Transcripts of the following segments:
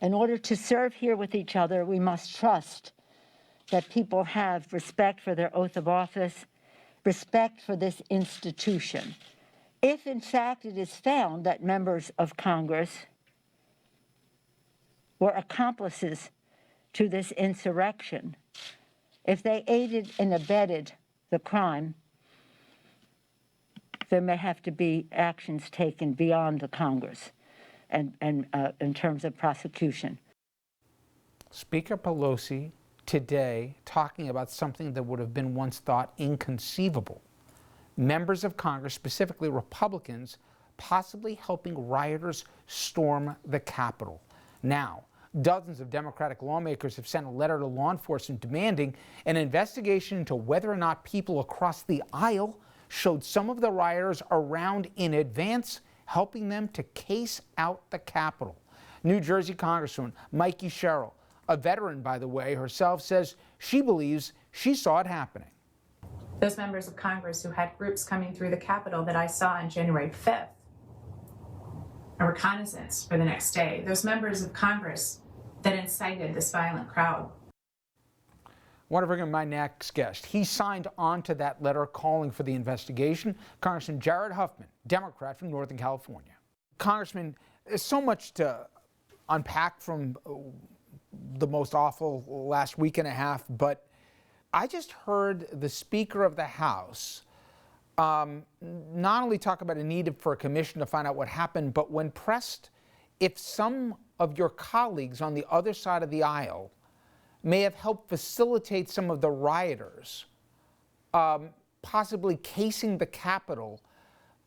In order to serve here with each other, we must trust that people have respect for their oath of office, respect for this institution. If, in fact, it is found that members of Congress were accomplices to this insurrection, if they aided and abetted the crime, there may have to be actions taken beyond the Congress and in terms of prosecution. Speaker Pelosi today talking about something that would have been once thought inconceivable. Members of Congress, specifically Republicans, possibly helping rioters storm the Capitol. Now, dozens of Democratic lawmakers have sent a letter to law enforcement demanding an investigation into whether or not people across the aisle showed some of the rioters around in advance, helping them to case out the Capitol. New Jersey Congresswoman Mikey Sherrill, a veteran, by the way, herself says she believes she saw it happening. Those members of Congress who had groups coming through the Capitol that I saw on January 5th, a reconnaissance for the next day, those members of Congress that incited this violent crowd. I want to bring in my next guest. He signed on to that letter calling for the investigation. Congressman Jared Huffman, Democrat from Northern California. Congressman, there's so much to unpack from the most awful last week and a half, but I just heard the Speaker of the House not only talk about a need for a commission to find out what happened, but when pressed if some of your colleagues on the other side of the aisle may have helped facilitate some of the rioters, possibly casing the Capitol,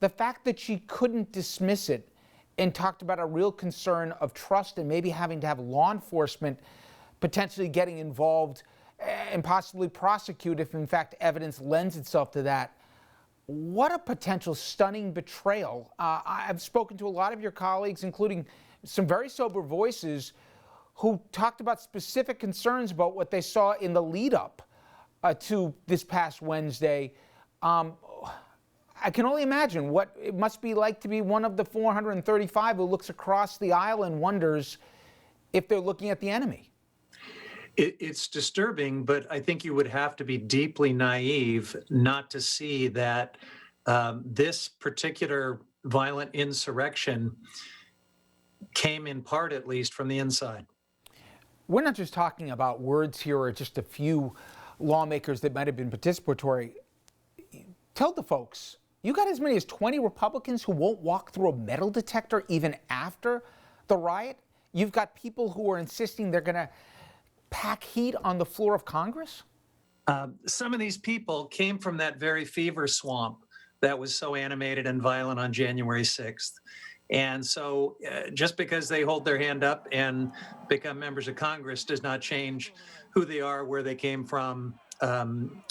the fact that she couldn't dismiss it and talked about a real concern of trust and maybe having to have law enforcement potentially getting involved and possibly prosecute if in fact evidence lends itself to that. What a potential stunning betrayal. I've spoken to a lot of your colleagues, including some very sober voices, who talked about specific concerns about what they saw in the lead up to this past Wednesday. I can only imagine what it must be like to be one of the 435 who looks across the aisle and wonders if they're looking at the enemy. It's disturbing, but I think you would have to be deeply naive not to see that this particular violent insurrection came in part, at least, from the inside. We're not just talking about words here or just a few lawmakers that might have been participatory. Tell the folks, you got as many as 20 Republicans who won't walk through a metal detector even after the riot. You've got people who are insisting they're going to pack heat on the floor of Congress? Some of these people came from that very fever swamp that was so animated and violent on January 6th. And so just because they hold their hand up and become members of Congress does not change who they are, where they came from,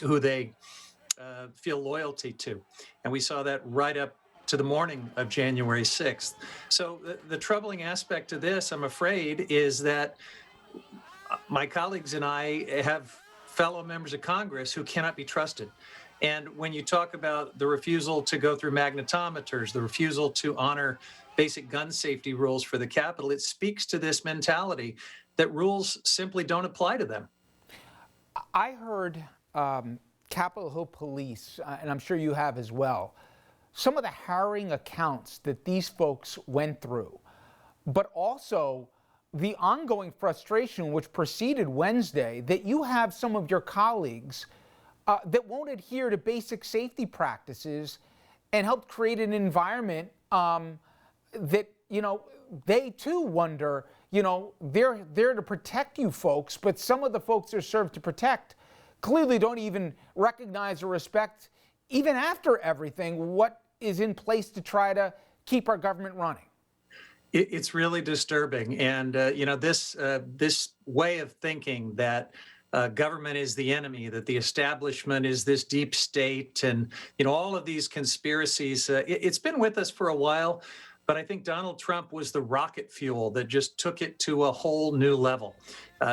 who they feel loyalty to. And we saw that right up to the morning of January 6th. So the troubling aspect of this, I'm afraid, is that my colleagues and I have fellow members of Congress who cannot be trusted. And when you talk about the refusal to go through magnetometers, the refusal to honor basic gun safety rules for the Capitol, it speaks to this mentality that rules simply don't apply to them. I heard Capitol Hill Police, and I'm sure you have as well, some of the harrowing accounts that these folks went through, but also the ongoing frustration which preceded Wednesday that you have some of your colleagues that won't adhere to basic safety practices and help create an environment that, you know, they too wonder, you know, they're there to protect you folks, but some of the folks they're served to protect clearly don't even recognize or respect, even after everything, what is in place to try to keep our government running. It's really disturbing. And, you know, this way of thinking that government is the enemy, that the establishment is this deep state, and, you know, all of these conspiracies, it's been with us for a while. But I think Donald Trump was the rocket fuel that just took it to a whole new level.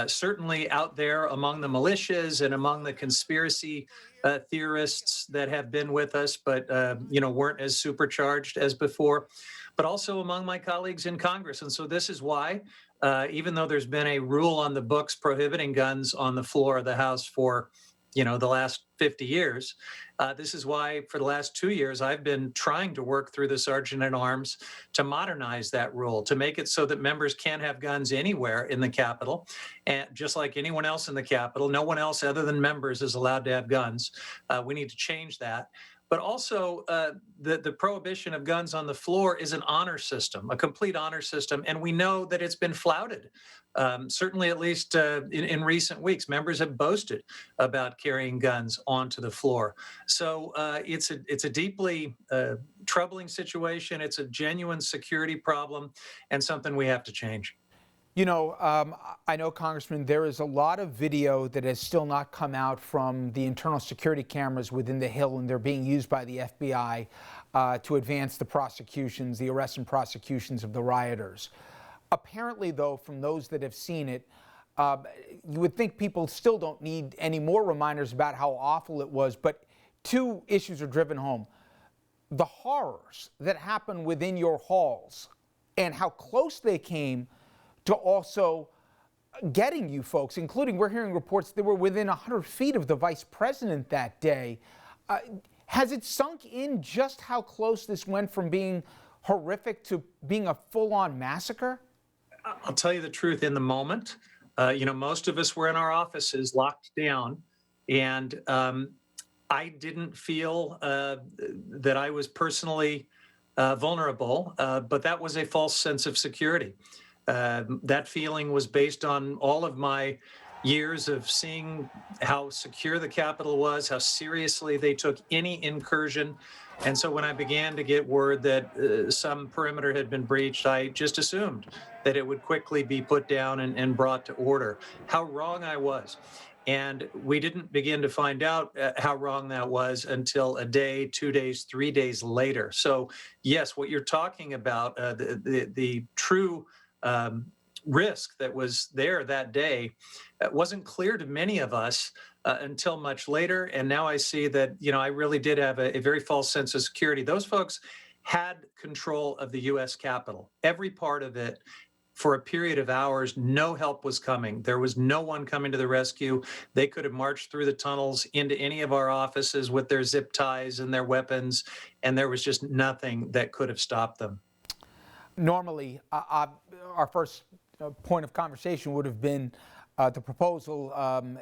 Certainly out there among the militias and among the conspiracy theorists that have been with us, but, you know, weren't as supercharged as before, but also among my colleagues in Congress. And so this is why even though there's been a rule on the books prohibiting guns on the floor of the House for, the last 50 years. This is why for the last 2 years, I've been trying to work through the Sergeant at Arms to modernize that rule, to make it so that members can have guns anywhere in the Capitol. And just like anyone else in the Capitol, no one else other than members is allowed to have guns. We need to change that. But also, the prohibition of guns on the floor is an honor system, a complete honor system. And we know that it's been flouted. Certainly, at least in recent weeks, members have boasted about carrying guns onto the floor. So it's a deeply troubling situation. It's a genuine security problem and something we have to change. I know, Congressman, there is a lot of video that has still not come out from the internal security cameras within the Hill, and they're being used by the FBI to advance the prosecutions, the arrests and prosecutions of the rioters. Apparently, though, from those that have seen it, you would think people still don't need any more reminders about how awful it was, but two issues are driven home. The horrors that happen within your halls and how close they came to also getting you folks, including, we're hearing reports they were within 100 feet of the vice president that day. Has it sunk in just how close this went from being horrific to being a full-on massacre? I'll tell you the truth, in the moment, most of us were in our offices locked down, and I didn't feel that I was personally vulnerable, but that was a false sense of security. That feeling was based on all of my years of seeing how secure the Capitol was, how seriously they took any incursion. And so when I began to get word that some perimeter had been breached, I just assumed that it would quickly be put down and brought to order. How wrong I was. And we didn't begin to find out how wrong that was until a day, 2 days, 3 days later. So yes, what you're talking about, the true risk that was there that day wasn't clear to many of us until much later. And now I see that, I really did have a very false sense of security. Those folks had control of the U.S. Capitol, every part of it. For a period of hours, no help was coming. There was no one coming to the rescue. They could have marched through the tunnels into any of our offices with their zip ties and their weapons, and there was just nothing that could have stopped them. Normally, Our first point of conversation would have been the proposal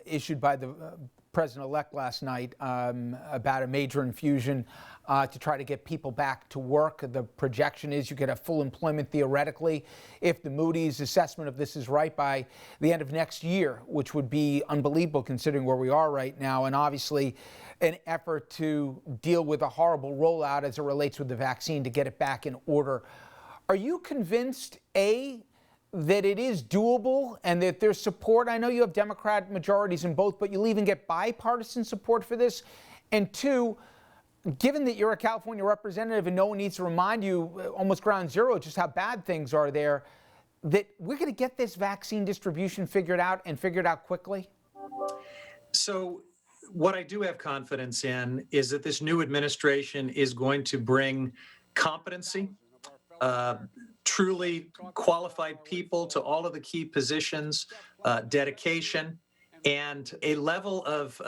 issued by the president-elect last night about a major infusion to try to get people back to work. The projection is you could have full employment theoretically if the Moody's assessment of this is right by the end of next year, which would be unbelievable considering where we are right now, and obviously an effort to deal with a horrible rollout as it relates with the vaccine to get it back in order. Are you convinced, A, that it is doable and that there's support? I know you have Democrat majorities in both, but you'll even get bipartisan support for this. And two, given that you're a California representative and no one needs to remind you almost ground zero just how bad things are there, that we're going to get this vaccine distribution figured out and figured out quickly? So what I do have confidence in is that this new administration is going to bring competency, truly qualified people to all of the key positions, dedication, and a level of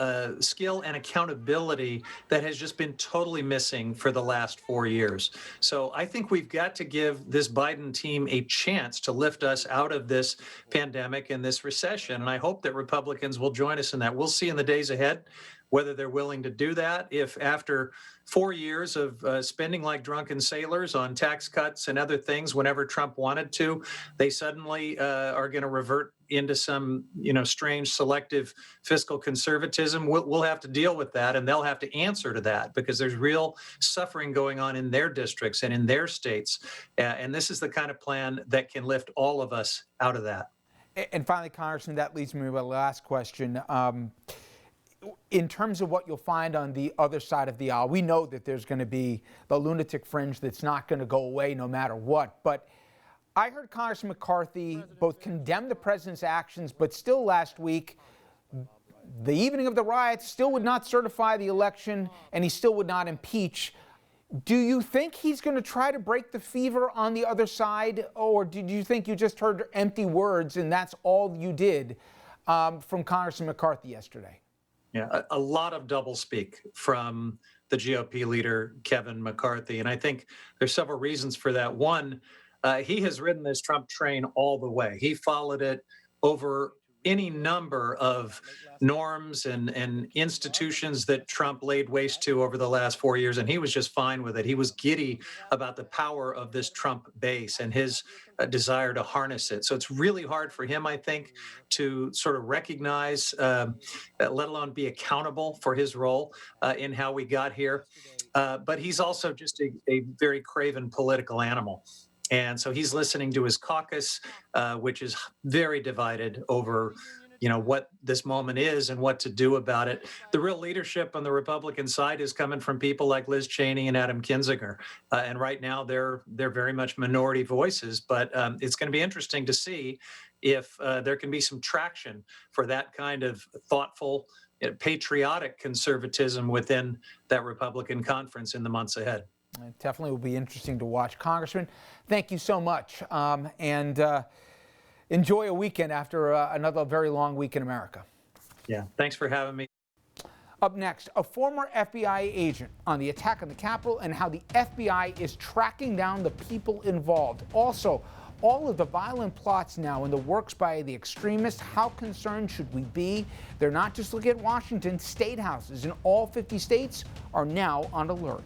skill and accountability that has just been totally missing for the last 4 years. So I think we've got to give this Biden team a chance to lift us out of this pandemic and this recession. And I hope that Republicans will join us in that. We'll see in the days ahead whether they're willing to do that. If after 4 years of spending like drunken sailors on tax cuts and other things whenever Trump wanted to, they suddenly are going to revert into some, strange selective fiscal conservatism, we'll have to deal with that, and they'll have to answer to that because there's real suffering going on in their districts and in their states. And this is the kind of plan that can lift all of us out of that. And finally, Congressman, that leads me to my last question. In terms of what you'll find on the other side of the aisle, we know that there's going to be the lunatic fringe that's not going to go away no matter what. But I heard Congressman McCarthy both condemn the president's actions, but still last week, the evening of the riots, still would not certify the election, and he still would not impeach. Do you think he's going to try to break the fever on the other side, or did you think you just heard empty words and that's all you did from Congressman McCarthy yesterday? Yeah, a lot of doublespeak from the GOP leader, Kevin McCarthy. And I think there's several reasons for that. One, he has ridden this Trump train all the way. He followed it over any number of norms and institutions that Trump laid waste to over the last 4 years, and he was just fine with it. He was giddy about the power of this Trump base and his desire to harness it. So it's really hard for him, I think, to sort of recognize, let alone be accountable for his role in how we got here. But he's also just a very craven political animal. And so he's listening to his caucus, which is very divided over, what this moment is and what to do about it. The real leadership on the Republican side is coming from people like Liz Cheney and Adam Kinzinger. And right now they're very much minority voices, but it's going to be interesting to see if there can be some traction for that kind of thoughtful, patriotic conservatism within that Republican conference in the months ahead. It definitely will be interesting to watch. Congressman, thank you so much. And enjoy a weekend after another very long week in America. Yeah, thanks for having me. Up next, a former FBI agent on the attack on the Capitol and how the FBI is tracking down the people involved. Also, all of the violent plots now in the works by the extremists. How concerned should we be? They're not just looking at Washington. State houses in all 50 states are now on alert.